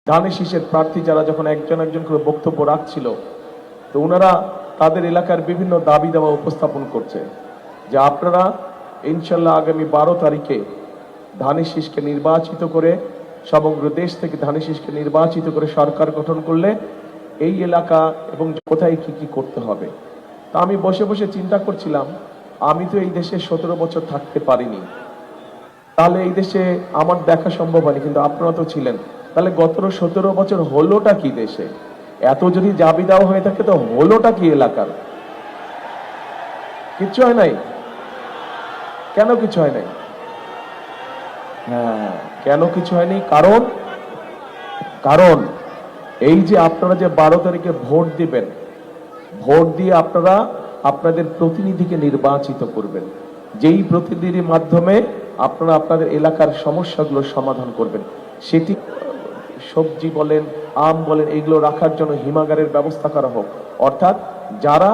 ধানের শীষের প্রার্থী যারা যখন একজন একজন করে বক্তব্য রাখছিল, তো ওনারা তাদের এলাকার বিভিন্ন দাবি দাওয়া উপস্থাপন করছে যে আপনারা ইনশাল্লাহ আগামী 12 তারিখে ধানের শীষকে নির্বাচিত করে, সমগ্র দেশ থেকে ধানের শীষকে নির্বাচিত করে সরকার গঠন করলে এই এলাকা এবং কোথায় কি কি করতে হবে। তা আমি বসে বসে চিন্তা করছিলাম, আমি তো এই দেশে 17 বছর থাকতে পারিনি, তাহলে এই দেশে আমার দেখা সম্ভব হয়নি, কিন্তু আপনারা তো ছিলেন, তাহলে গত 17 বছর হলোটা কি দেশে? এত যদি দাবি দেওয়া হয়ে থাকে তো হলোটা কি এলাকার? কিচ্ছু হয় নাই। কেন কিছু হয় নাই? হ্যাঁ, কেন কিছু হয়নি? কারণ এই যে আপনারা যে 12 তারিখে ভোট দিবেন, ভোট দিয়ে আপনারা আপনাদের প্রতিনিধিকে নির্বাচিত করবেন, যেই প্রতিনিধির মাধ্যমে আপনারা আপনাদের এলাকার সমস্যাগুলো সমাধান করবেন। সেটি সবজি বলেন, আম বলেন, এগুলো রাখার জন্য হিমাগারের ব্যবস্থা করা হোক, অর্থাৎ যারা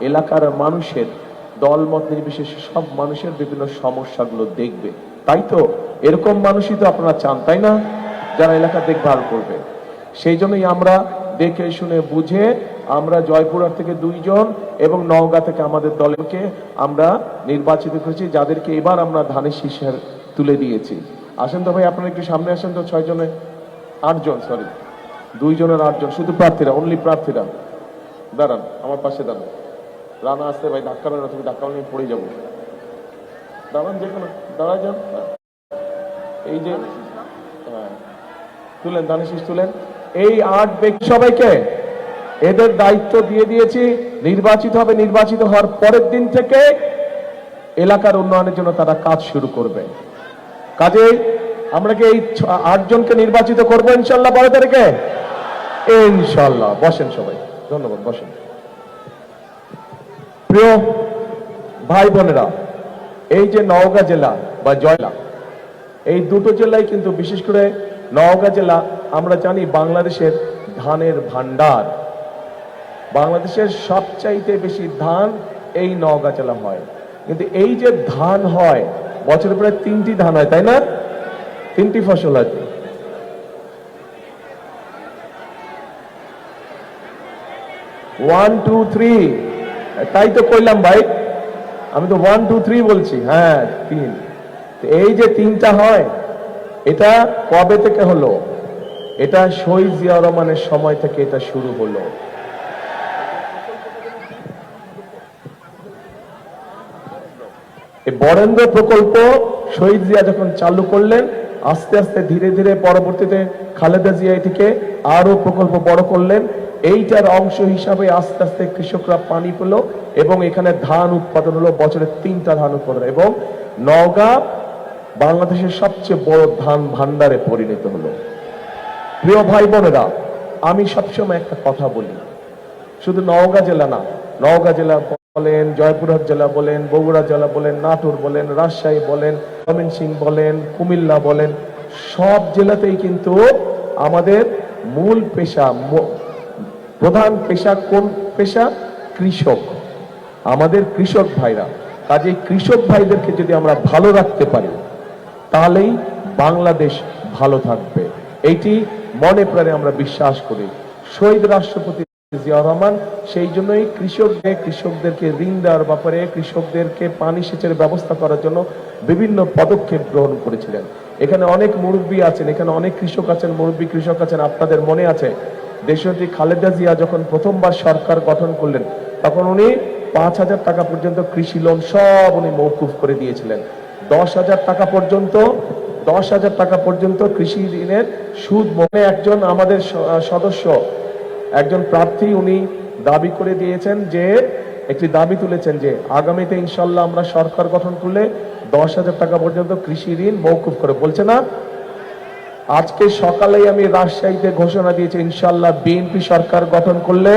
এলাকার মানুষের দলমত নির্বিশেষে সব মানুষের বিভিন্ন সমস্যাগুলো দেখবে। তাই তো এরকম মানুষই তো আপনারা চান, তাই না? যারা এলাকা দেখভাল করবে। সেই জন্যই আমরা দেখে শুনে বুঝে আমরা জয়পুরহাট থেকে 2 জন এবং নওগাঁ থেকে আমাদের দলকে আমরা নির্বাচিত করেছি, যাদেরকে এবার আমরা ধানের শীষের তুলে দিয়েছি। আসেন তো ভাই, আপনারা একটু সামনে আসেন তো। 6 জনে 8 জন, সরি 2 জনের 8 জন, শুধু প্রার্থীরা, অনলি প্রার্থীরা। দাঁড়ান, আমার পাশে দাঁড়ান। রানা আসতে ভাই, ধাক্কা মেরে, তুমি ধাক্কা মেরে পড়ে যাবো। দাঁড়ান, যে কোনো দাঁড়ায় যান। এই যে তুলেন, ধানের শীষ তুলেন। এই 8 ব্যক্তি সবাইকে এদের দায়িত্ব দিয়ে দিয়েছি, নির্বাচিত হবে। নির্বাচিত হওয়ার পরের দিন থেকে এলাকার উন্নয়নের জন্য তারা কাজ শুরু করবে। কাজেই আমরা কি এই 8 জনকে নির্বাচিত করবো ইনশাল্লাহ 12 তারিখে? ইনশাল্লাহ। বসেন সবাই, ধন্যবাদ, বসেন। প্রিয় ভাই বোনেরা, এই যে নওগাঁ জেলা বা জয়লা, এই দুটো জেলায় কিন্তু, বিশেষ করে নওগাঁ জেলা, আমরা জানি বাংলাদেশের ধানের ভান্ডার। বাংলাদেশের সবচাইতে বেশি ধান এই নওগাঁ জেলা হয়। কিন্তু এই যে ধান হয়, বছরে প্রায় 3টি ধান হয়, তাই না? 3টি ফসল আছে। ওয়ান টু থ্রি, তাই তো কইলাম ভাই, আমি তো 1 2 3 বলছি। হ্যাঁ, 3। এই যে 3টা হয়, এটা কবে থেকে হলো? এটা শহীদ জিয়াউর রহমানের সময় থেকে এটা শুরু হলো। এই বরেন্দ্র প্রকল্প শহীদ জিয়া যখন চালু করলেন, আস্তে আস্তে ধীরে ধীরে পরবর্তীতে খালেদা জিয়া এটিকে আরো প্রকল্প বড় করলেন। এইটার অংশ হিসাবে আস্তে আস্তে কৃষকরা পানি পেল এবং এখানে ধান উৎপাদন হলো, বছরে 3টা ধান উৎপাদন, এবং নওগাঁ বাংলাদেশের সবচেয়ে বড় ধান ভান্ডারে পরিণত হলো। প্রিয় ভাই বোনেরা, আমি সবসময় একটা কথা বলি, শুধু নওগাঁ জেলা না, নওগাঁ জেলা বলেন, জয়পুরহাট জেলা বলেন, বগুড়া জেলা বলেন, নাটোর বলেন, রাজশাহী বলেন, ময়মনসিংহ বলেন, কুমিল্লা বলেন, সব জেলাতেই কিন্তু আমাদের মূল পেশা, প্রধান পেশা কোন পেশা? কৃষক। আমাদের কৃষক ভাইরা। কাজেই কৃষক ভাইদেরকে যদি আমরা ভালো রাখতে পারি, তাহলেই বাংলাদেশ ভালো থাকবে। এইটি মনে প্রাণে আমরা বিশ্বাস করি। শহীদ রাষ্ট্রপতি জিয়াউর রহমান সেই জন্যই কৃষকদেরকে ঋণ দেওয়ার ব্যাপারে, কৃষকদেরকে পানি সেচের ব্যবস্থা করার জন্য বিভিন্ন পদক্ষেপ গ্রহণ করেছিলেন। এখানে অনেক মুরব্বী আছেন, এখানে অনেক কৃষক আছেন, মুরব্বী কৃষক আছেন। আপনাদের মনে আছে, দেশনেত্রী খালেদা জিয়া যখন প্রথমবার সরকার গঠন করলেন, তখন উনি 5,000 টাকা পর্যন্ত কৃষি লোন সব উনি মওকুফ করে দিয়েছিলেন। 10,000 টাকা পর্যন্ত কৃষি ঋণের সুদ। মনে একজন আমাদের সদস্য, একজন প্রার্থী, উনি দাবি করে দিয়েছেন যে, একটি দাবি তুলেছেন যে আগামীতে ইনশাল্লাহ আমরা সরকার গঠন করলে 10,000 টাকা পর্যন্ত কৃষি ঋণ মওকুফ করে, বলছে না? আজকে সকালেই আমি রাজশাহীতে ঘোষণা দিয়েছি, ইনশাল্লাহ বিএনপি সরকার গঠন করলে